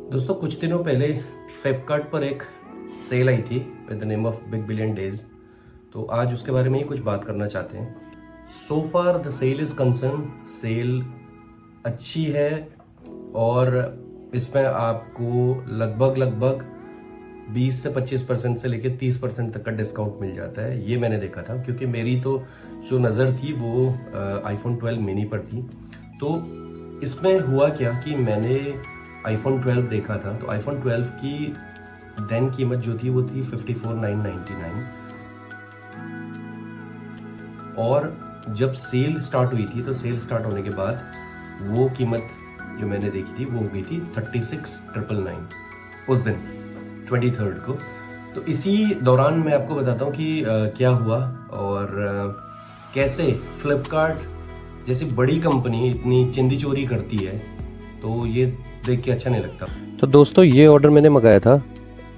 दोस्तों कुछ दिनों पहले फ्लिपकार्ट पर एक सेल आई थी with the name of big billion days. तो आज उसके बारे में ही कुछ बात करना चाहते हैं। So far the sale is concern, sale अच्छी है और इसमें आपको लगभग 20 से 25% से लेकर 30% तक का डिस्काउंट मिल जाता है। ये मैंने देखा था क्योंकि मेरी तो जो नज़र थी वो आईफोन 12 मिनी पर थी। तो इसमें हुआ क्या कि मैंने आईफोन 12 देखा था, तो आईफोन 12 की देन कीमत जो थी वो थी 54,999 और जब सेल स्टार्ट हुई थी तो सेल स्टार्ट होने के बाद वो कीमत जो मैंने देखी थी वो हो गई थी 36,999 उस दिन 23rd को। तो इसी दौरान मैं आपको बताता हूँ कि क्या हुआ और कैसे फ्लिपकार्ट जैसी बड़ी कंपनी इतनी चिंदी चोरी करती है। तो ये देख के अच्छा नहीं लगता। तो दोस्तों ये ऑर्डर मैंने मंगाया था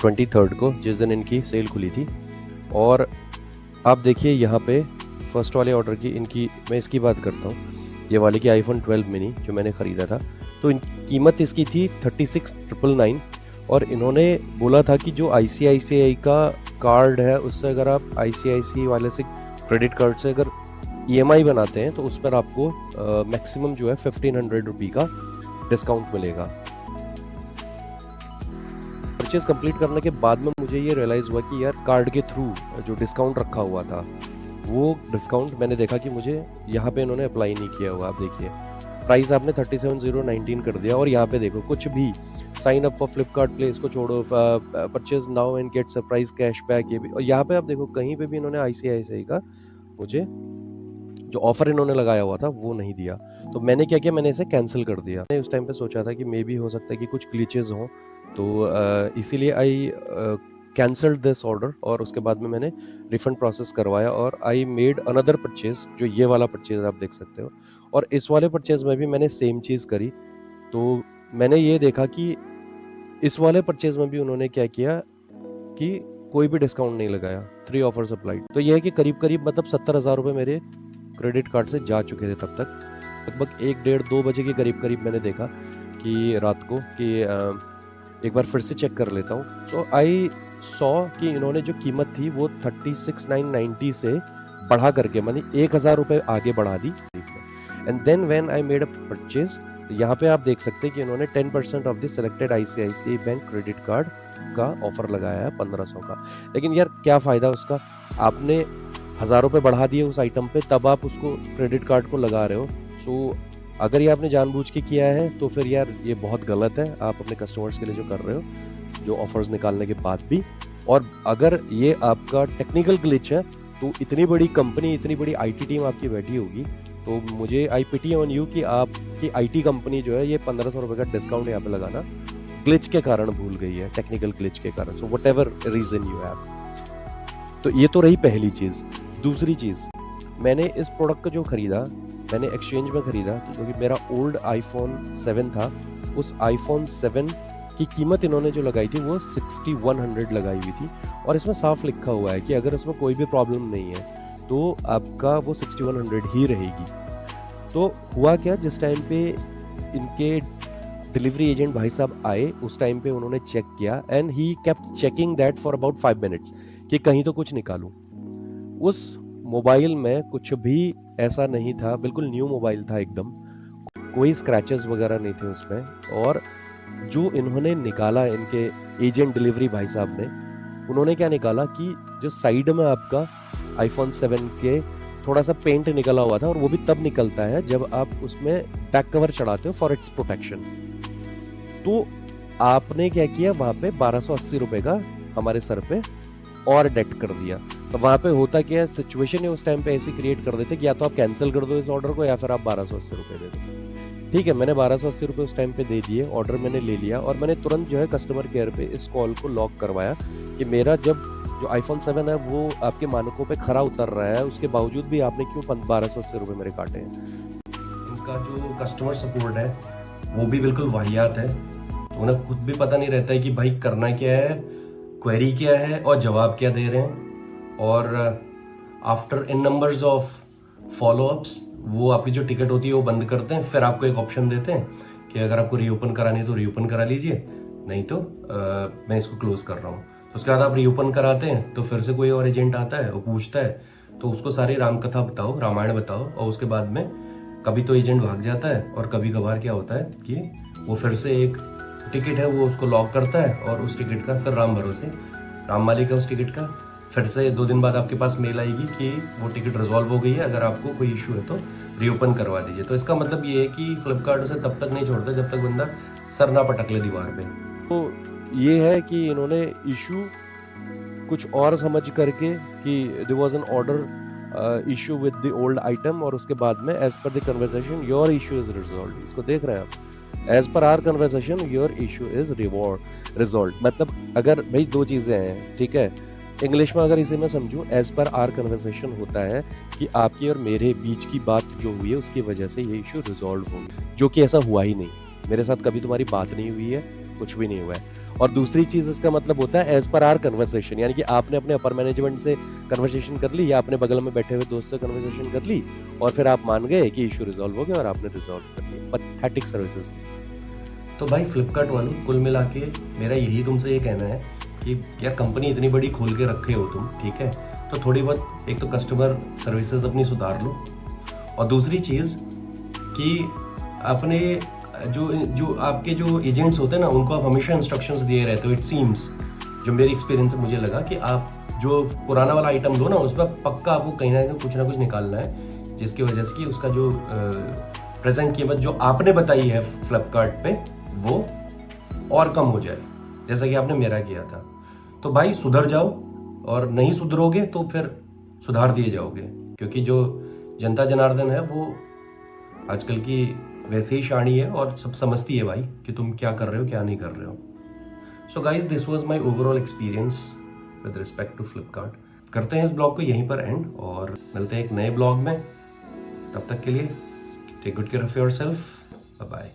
23rd को, जिस दिन इनकी सेल खुली थी। और आप देखिए यहाँ पे फर्स्ट वाले ऑर्डर की मैं इसकी बात करता हूँ, ये वाली की आईफोन 12 मिनी जो मैंने ख़रीदा था। तो कीमत इसकी थी 36,999 और इन्होंने बोला था कि जो ICICI का कार्ड है उससे अगर आप ICICI वाले से क्रेडिट कार्ड से अगर EMI बनाते हैं तो उस पर आपको मैक्सिमम जो है 1500 रुपये का डिस्काउंट मिलेगा। परचेज कंप्लीट करने के बाद में मुझे ये रियलाइज़ हुआ कि यार कार्ड के थ्रू जो डिस्काउंट रखा हुआ था वो डिस्काउंट मैंने देखा कि मुझे यहाँ पे इन्होंने अप्लाई नहीं किया हुआ। आप देखिए प्राइस आपने 37,019 कर दिया और यहाँ पे देखो कुछ भी sign up for Flipkart play इसको छोड़ो, purchase now and get surprise cashback, ये भी। और यहाँ पे आप देखो कहीं पे भी इन्होंने ICICI का मुझे जो ऑफर इन्होंने लगाया हुआ था वो नहीं दिया। तो मैंने क्या किया, मैंने इसे कैंसिल कर दिया। मैंने उस टाइम पे सोचा था कि मे बी हो सकता है कि कुछ ग्लिचेस हों, तो इसीलिए आई कैंसल्ड दिस ऑर्डर और उसके बाद में मैंने रिफंड प्रोसेस करवाया और आई मेड अनदर परचेज, जो ये वाला परचेज आप देख सकते हो। और इस वाले परचेज में भी मैंने सेम चीज़ करी। तो मैंने ये देखा कि इस वाले परचेज में भी उन्होंने क्या किया कि कोई भी डिस्काउंट नहीं लगाया, 3 ऑफर्स अप्लाइड। तो यह है कि करीब मतलब 70,000 रुपये मेरे क्रेडिट कार्ड से जा चुके थे तब तक। लगभग 1 डेढ़ 2 बजे के करीब मैंने देखा कि रात को कि एक बार फिर से चेक कर लेता हूँ। सो आई सॉ कि इन्होंने जो कीमत थी वो 36,990 से बढ़ा करके मानी 1,000 रुपये आगे बढ़ा दी। And then when I made a purchase, यहाँ पे आप देख सकते हैं कि इन्होंने 10% off the selected ICICI bank credit card का ऑफर लगाया है 1500 का। लेकिन यार क्या फ़ायदा उसका, आपने 1,000 रुपये बढ़ा दिए उस आइटम पे, तब आप उसको क्रेडिट कार्ड को लगा रहे हो। सो अगर ये आपने जानबूझ के किया है तो फिर यार ये बहुत गलत है आप अपने कस्टमर्स के लिए जो कर रहे हो, जो ऑफर्स निकालने के बाद भी। और अगर ये आपका टेक्निकल ग्लिच है तो इतनी बड़ी कंपनी, इतनी बड़ी IT टीम आपकी बैठी होगी, तो मुझे आई पिटी ऑन यू कि आपकी IT कंपनी जो है ये 1500 रुपये का डिस्काउंट यहाँ पे लगाना ग्लिच के कारण भूल गई है, टेक्निकल ग्लिच के कारण। So whatever reason you have. तो ये तो रही पहली चीज़। दूसरी चीज़, मैंने इस प्रोडक्ट को जो ख़रीदा मैंने एक्सचेंज में ख़रीदा क्योंकि मेरा ओल्ड iPhone 7 था। उस iPhone 7 की कीमत इन्होंने जो लगाई थी वो 6100 लगाई हुई थी और इसमें साफ लिखा हुआ है कि अगर उसमें कोई भी प्रॉब्लम नहीं है तो आपका वो 6100 ही रहेगी। तो हुआ क्या, जिस टाइम पे इनके डिलीवरी एजेंट भाई साहब आए उस टाइम पे उन्होंने चेक किया and he kept checking that for about 5 minutes कि कहीं तो कुछ निकालूं। उस मोबाइल में कुछ भी ऐसा नहीं था, बिल्कुल न्यू मोबाइल था एकदम, कोई स्क्रैचेस वगैरह नहीं थे उसमें। और जो इन्होंने निकाला इनके एजेंट डिलीवरी भाई साहब ने, उन्होंने क्या निकाला कि जो साइड में आपका iPhone 7 के थोड़ा सा पेंट निकला हुआ था, और वो भी तब निकलता है जब आप उसमें बैक कवर चढ़ाते हो फॉर इट्स प्रोटेक्शन। तो आपने क्या किया, वहां पे 1280 रुपए का हमारे सर पे और डेट कर दिया। तो वहां पे होता क्या, सिचुएशन है उस टाइम पे ऐसी क्रिएट कर देते कि या तो आप कैंसिल कर दो इस ऑर्डर को या फिर आप 1280 रुपए दे दो। ठीक है, मैंने 1280 रुपये उस टाइम पे दे दिए, ऑर्डर मैंने ले लिया और मैंने तुरंत जो है कस्टमर केयर पे इस कॉल को लॉक करवाया कि मेरा जो iPhone 7 है वो आपके मानकों पे खरा उतर रहा है, उसके बावजूद भी आपने क्यों 1280 रुपये मेरे काटे हैं। इनका जो कस्टमर सपोर्ट है वो भी बिल्कुल वाहियात है। तो उन्हें खुद भी पता नहीं रहता है कि भाई करना क्या है, क्वेरी क्या है और जवाब क्या दे रहे हैं। और after in numbers of follow-ups वो आपकी जो टिकट होती है वो बंद करते हैं, फिर आपको एक ऑप्शन देते हैं कि अगर आपको रीओपन करानी है तो रीओपन करा लीजिए, नहीं तो मैं इसको क्लोज कर रहा हूँ। तो उसके बाद आप रीओपन कराते हैं तो फिर से कोई और एजेंट आता है, वो पूछता है, तो उसको सारी राम कथा बताओ, रामायण बताओ, और उसके बाद में कभी तो एजेंट भाग जाता है और कभी कभार क्या होता है कि वो फिर से एक टिकट है वो उसको लॉक करता है और उस टिकट का फिर राम भरोसे, राम मालिक है उस टिकट का, फिर से 2 दिन बाद आपके पास मेल आएगी कि वो टिकट रिजॉल्व हो गई है, अगर आपको कोई इशू है तो रीओपन करवा दीजिए। तो इसका मतलब ये है कि फ्लिपकार्ट उसे तब तक नहीं छोड़ता जब तक बंदा सर ना पटक ले दीवार पे। तो ये है कि इन्होंने इशू कुछ और समझ करके कि there was an order issue with the old item, और उसके बाद में as per the conversation your issue is resolve. इसको देख रहे हैं आप, as per our conversation your issue is resolve. मतलब अगर भाई 2 चीजें हैं, ठीक है, इंग्लिश में अगर इसे मैं समझूं, एज पर आवर कन्वर्सेशन होता है कि आपकी और मेरे बीच की बात जो हुई है उसकी वजह से ये इशू रिजॉल्व हो गया, जो कि ऐसा हुआ ही नहीं। मेरे साथ कभी तुम्हारी बात नहीं हुई है, कुछ भी नहीं हुआ है। और दूसरी चीज इसका मतलब होता है एज पर आवर कन्वर्सेशन, यानी कि आपने अपने अपर मैनेजमेंट से कन्वर्सेशन कर ली या अपने बगल में बैठे हुए दोस्त से कन्वर्सेशन कर ली और फिर आप मान गए कि इशू रिजॉल्व हो गया और आपने रिजॉल्व कर लिया। Pathetic services. तो भाई फ्लिपकार्ट वालों, कुल मिला के मेरा यही तुमसे ये कहना है कि यार कंपनी इतनी बड़ी खोल के रखे हो तुम, ठीक है, तो थोड़ी बहुत एक तो कस्टमर सर्विसेज अपनी सुधार लो, और दूसरी चीज़ कि अपने जो आपके जो एजेंट्स होते हैं ना, उनको आप हमेशा इंस्ट्रक्शंस दिए रहते हो। इट सीम्स, जो मेरी एक्सपीरियंस से मुझे लगा कि आप जो पुराना वाला आइटम लो ना, उस पर पक्का आपको कहीं ना कहीं कुछ निकालना है, जिसकी वजह से कि उसका जो प्रेजेंट कीमत जो आपने बताई है फ्लिपकार्ट पे वो और कम हो जाए, जैसा कि आपने मेरा किया था। तो भाई सुधर जाओ, और नहीं सुधरोगे तो फिर सुधार दिए जाओगे, क्योंकि जो जनता जनार्दन है वो आजकल की वैसे ही शानी है और सब समझती है भाई कि तुम क्या कर रहे हो क्या नहीं कर रहे हो। So guys, this was my overall experience with respect to Flipkart. करते हैं इस ब्लॉग को यहीं पर एंड और मिलते हैं एक नए ब्लॉग में। तब तक के लिए take good care of yourself, bye bye.